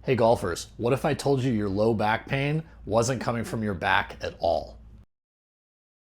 Hey golfers, what if I told you your low back pain wasn't coming from your back at all?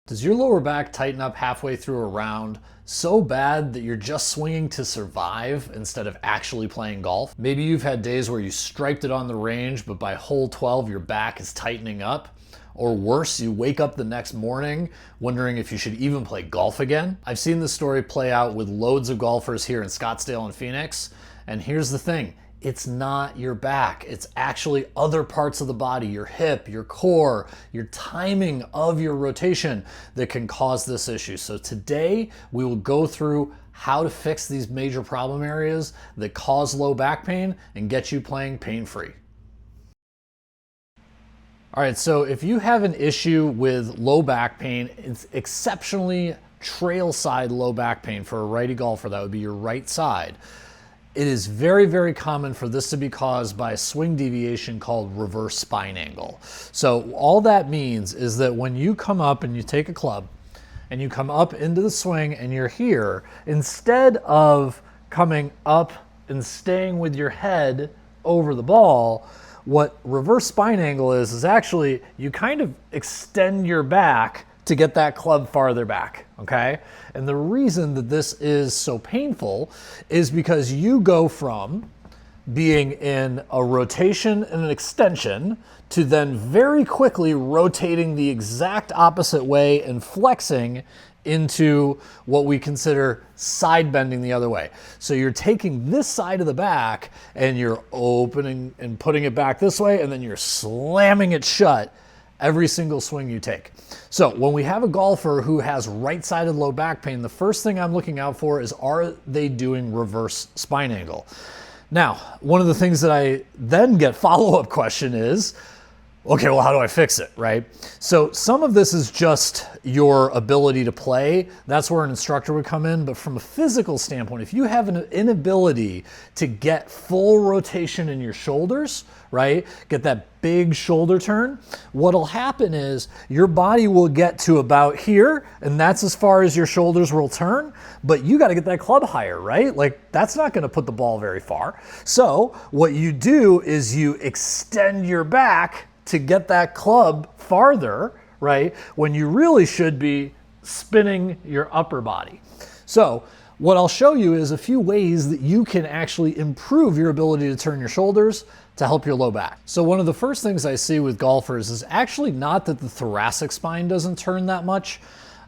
Does your lower back tighten up halfway through a round so bad that you're just swinging to survive instead of actually playing golf? Maybe you've had days where you striped it on the range, but by hole 12 your back is tightening up. Or worse, you wake up the next morning wondering if you should even play golf again. I've seen this story play out with loads of golfers here in Scottsdale and Phoenix. And here's the thing. It's not your back. It's actually other parts of the body, your hip, your core, your timing of your rotation that can cause this issue. So today we will go through how to fix these major problem areas that cause low back pain and get you playing pain-free. All right, so if you have an issue with low back pain, it's exceptionally trail side low back pain for a righty golfer. That would be your right side. It is very, very common for this to be caused by a swing deviation called reverse spine angle. So all that means is that when you come up and you take a club and you come up into the swing and you're here, instead of coming up and staying with your head over the ball, what reverse spine angle is actually you kind of extend your back to get that club farther back, okay? And the reason that this is so painful is because you go from being in a rotation and an extension to then very quickly rotating the exact opposite way and flexing into what we consider side bending the other way. So you're taking this side of the back and you're opening and putting it back this way, and then you're slamming it shut every single swing you take. So when we have a golfer who has right-sided low back pain, the first thing I'm looking out for is, are they doing reverse spine angle? Now, one of the things that I then get follow-up question is, okay, well, how do I fix it, right? So some of this is just your ability to play. That's where an instructor would come in. But from a physical standpoint, if you have an inability to get full rotation in your shoulders, right? Get that big shoulder turn, what'll happen is your body will get to about here, and that's as far as your shoulders will turn, but you got to get that club higher, right? Like, that's not going to put the ball very far. So what you do is you extend your back to get that club farther, right? When you really should be spinning your upper body. So what I'll show you is a few ways that you can actually improve your ability to turn your shoulders to help your low back. So one of the first things I see with golfers is actually not that the thoracic spine doesn't turn that much.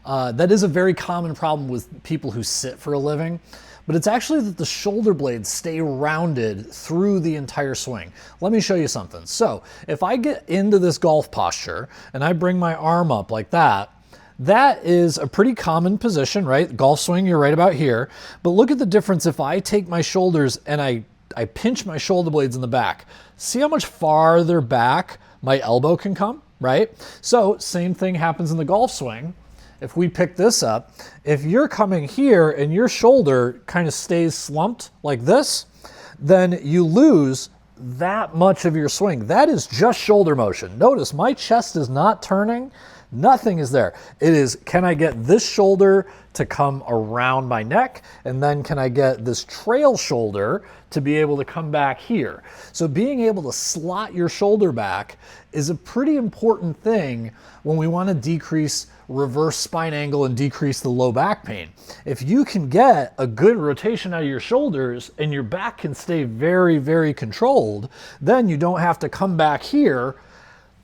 That is a very common problem with people who sit for a living. But it's actually that the shoulder blades stay rounded through the entire swing. Let me show you something. So if I get into this golf posture and I bring my arm up like that, that is a pretty common position, right? Golf swing, you're right about here. But look at the difference if I take my shoulders and I pinch my shoulder blades in the back. See how much farther back my elbow can come, right? So same thing happens in the golf swing. If we pick this up, if you're coming here and your shoulder kind of stays slumped like this, then you lose that much of your swing. That is just shoulder motion. Notice my chest is not turning. Nothing is there. It is, can I get this shoulder to come around my neck? And then can I get this trail shoulder to be able to come back here? So being able to slot your shoulder back is a pretty important thing when we want to decrease reverse spine angle and decrease the low back pain. If you can get a good rotation out of your shoulders and your back can stay very, very controlled, then you don't have to come back here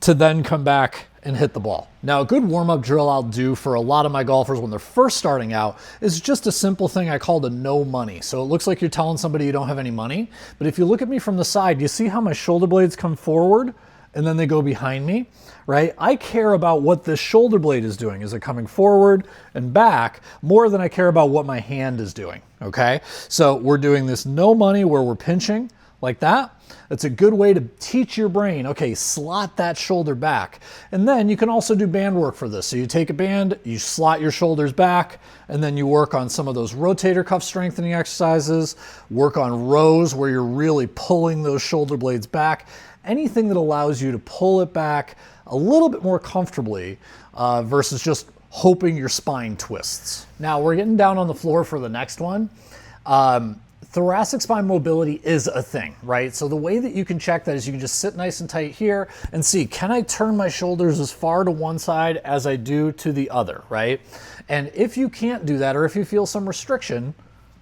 to then come back and hit the ball. Now, a good warm-up drill I'll do for a lot of my golfers when they're first starting out is just a simple thing I call the no money. So it looks like you're telling somebody you don't have any money, but if you look at me from the side, you see how my shoulder blades come forward and then they go behind me, right? I care about what this shoulder blade is doing. Is it coming forward and back more than I care about what my hand is doing, okay? So we're doing this no money where we're pinching like that. It's a good way to teach your brain, okay, slot that shoulder back. And then you can also do band work for this. So you take a band, you slot your shoulders back, and then you work on some of those rotator cuff strengthening exercises, work on rows where you're really pulling those shoulder blades back. Anything that allows you to pull it back a little bit more comfortably versus just hoping your spine twists. Now we're getting down on the floor for the next one. thoracic spine mobility is a thing, right? So the way that you can check that is you can just sit nice and tight here and see, can I turn my shoulders as far to one side as I do to the other, right? And if you can't do that, or if you feel some restriction,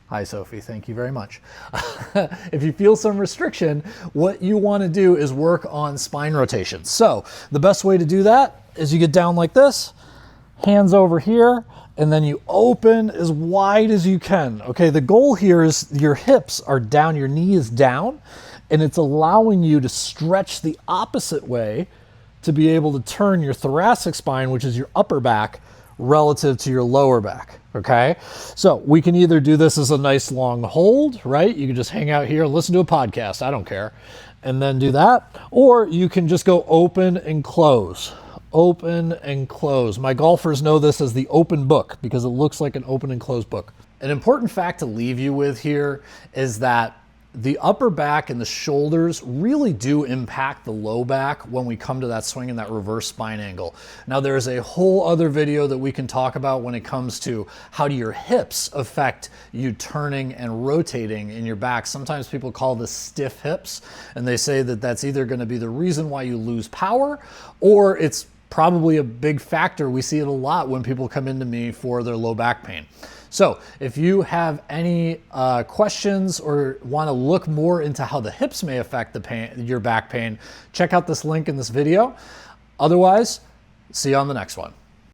hi Sophie, thank you very much. If you feel some restriction, what you want to do is work on spine rotation. So the best way to do that is you get down like this, hands over here, and then you open as wide as you can. Okay, the goal here is your hips are down, your knee is down, and it's allowing you to stretch the opposite way to be able to turn your thoracic spine, which is your upper back, relative to your lower back, okay? So we can either do this as a nice long hold, right? You can just hang out here and listen to a podcast, I don't care, and then do that. Or you can just go open and close. Open and close. My golfers know this as the open book because it looks like an open and closed book. An important fact to leave you with here is that the upper back and the shoulders really do impact the low back when we come to that swing and that reverse spine angle. Now there's a whole other video that we can talk about when it comes to how do your hips affect you turning and rotating in your back. Sometimes people call this stiff hips, and they say that that's either going to be the reason why you lose power, or it's probably a big factor. We see it a lot when people come into me for their low back pain. So if you have any questions or want to look more into how the hips may affect the pain, your back pain, check out this link in this video. Otherwise, see you on the next one.